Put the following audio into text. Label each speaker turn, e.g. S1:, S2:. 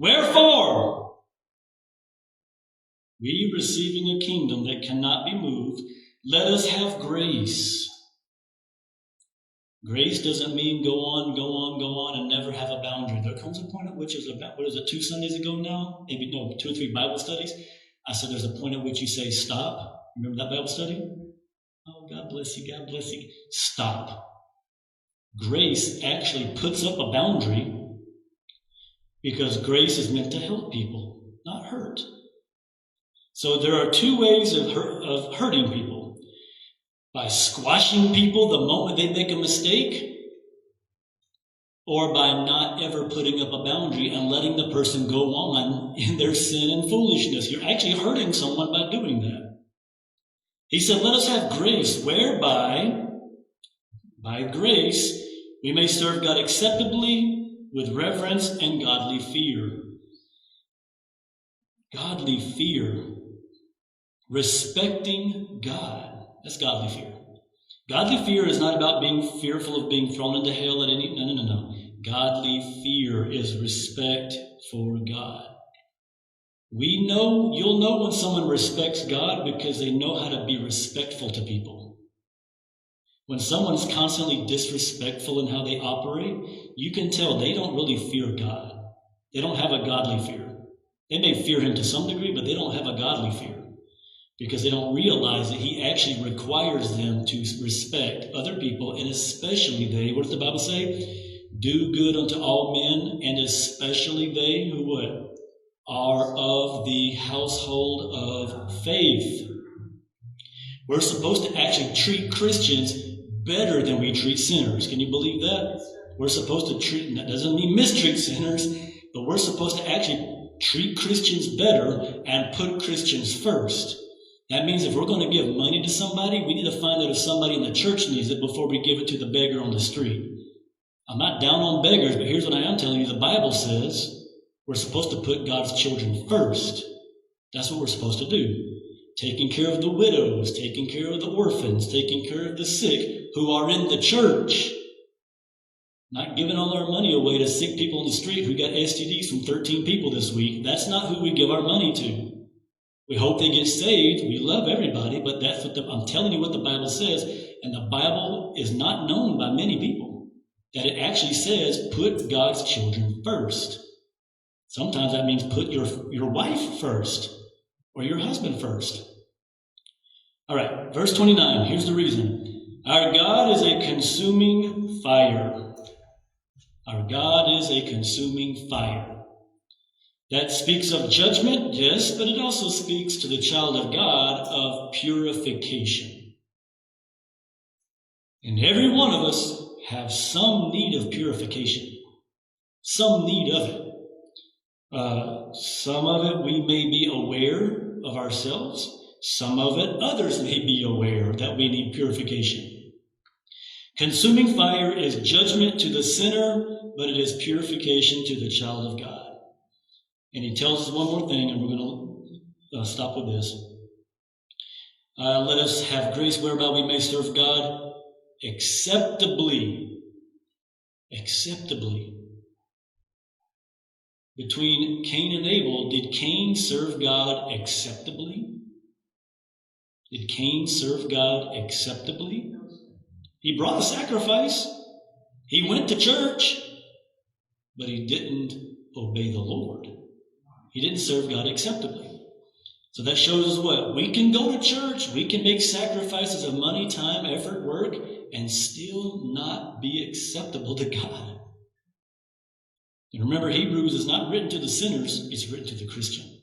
S1: Wherefore, we receiving a kingdom that cannot be moved, let us have grace. Grace doesn't mean go on, and never have a boundary. There comes a point at which is about, 2 Sundays ago now? Maybe, no, 2 or 3 Bible studies. I said there's a point at which you say stop. Remember that Bible study? Oh, God bless you, God bless you. Stop. Grace actually puts up a boundary because grace is meant to help people, not hurt. So there are 2 ways of hurting people. By squashing people the moment they make a mistake, or by not ever putting up a boundary and letting the person go on in their sin and foolishness. You're actually hurting someone by doing that. He said, let us have grace, whereby, by grace, we may serve God acceptably with reverence and godly fear. Godly fear. Respecting God. That's godly fear. Godly fear is not about being fearful of being thrown into hell at any... No. Godly fear is respect for God. You'll know when someone respects God because they know how to be respectful to people. When someone's constantly disrespectful in how they operate, you can tell they don't really fear God. They don't have a godly fear. They may fear Him to some degree, but they don't have a godly fear. Because they don't realize that He actually requires them to respect other people, and especially they, what does the Bible say? Do good unto all men, and especially they who what? Are of the household of faith. We're supposed to actually treat Christians better than we treat sinners. Can you believe that? We're supposed to treat, that doesn't mean mistreat sinners, but we're supposed to actually treat Christians better and put Christians first. That means if we're going to give money to somebody, we need to find out if somebody in the church needs it before we give it to the beggar on the street. I'm not down on beggars, but here's what I am telling you. The Bible says we're supposed to put God's children first. That's what we're supposed to do. Taking care of the widows, taking care of the orphans, taking care of the sick who are in the church. Not giving all our money away to sick people on the street who got STDs from 13 people this week. That's not who we give our money to. We hope they get saved. We love everybody, but that's what I'm telling you what the Bible says. And the Bible is not known by many people. That it actually says, put God's children first. Sometimes that means put your wife first or your husband first. All right, verse 29. Here's the reason. Our God is a consuming fire. Our God is a consuming fire. That speaks of judgment, yes, but it also speaks to the child of God of purification. And every one of us have some need of purification, some need of it. Some of it we may be aware of ourselves. Some of it others may be aware that we need purification. Consuming fire is judgment to the sinner, but it is purification to the child of God. And he tells us one more thing, and we're going to stop with this. Let us have grace whereby we may serve God acceptably. Acceptably. Between Cain and Abel, did Cain serve God acceptably? Did Cain serve God acceptably? He brought a sacrifice. He went to church, but he didn't obey the Lord. He didn't serve God acceptably. So that shows us what? We can go to church, we can make sacrifices of money, time, effort, work, and still not be acceptable to God. And remember, Hebrews is not written to the sinners, it's written to the Christian.